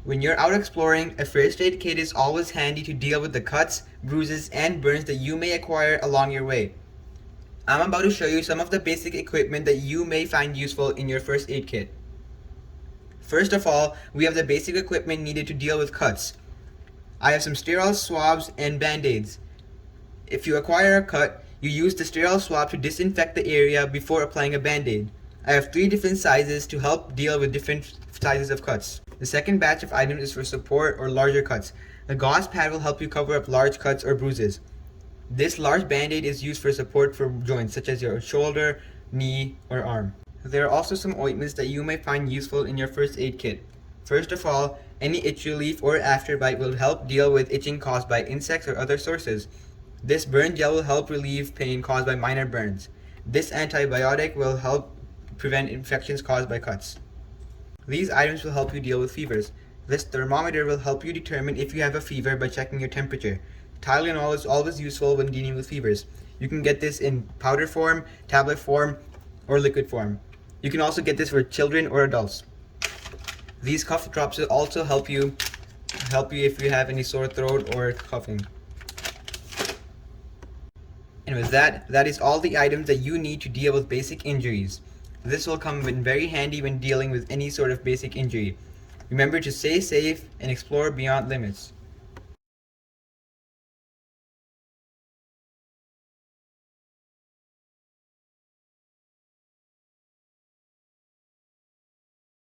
When you're out exploring, a first aid kit is always handy to deal with the cuts, bruises, and burns that you may acquire along your way. I'm about to show you some of the basic equipment that you may find useful in your first aid kit. First of all, we have the basic equipment needed to deal with cuts. I have some sterile swabs and band-aids. If you acquire a cut, you use the sterile swab to disinfect the area before applying a band-aid. I have 3 different sizes to help deal with different sizes of cuts. The second batch of items is for support or larger cuts. The Gauze Pad will help you cover up large cuts or bruises. This large band-aid is used for support for joints such as your shoulder, knee, or arm. There are also some ointments that you may find useful in your first aid kit. First of all, any itch relief or Afterbite will help deal with itching caused by insects or other sources. This burn gel will help relieve pain caused by minor burns. This antibiotic will help prevent infections caused by cuts. These items will help you deal with fevers. This thermometer will help you determine if you have a fever by checking your temperature. Tylenol is always useful when dealing with fevers. You can get this in powder form, tablet form, or liquid form. You can also get this for children or adults. These cough drops will also help you if you have any sore throat or coughing. And with that is all the items that you need to deal with basic injuries. This will come in very handy when dealing with any sort of basic injury. Remember to stay safe and explore beyond limits.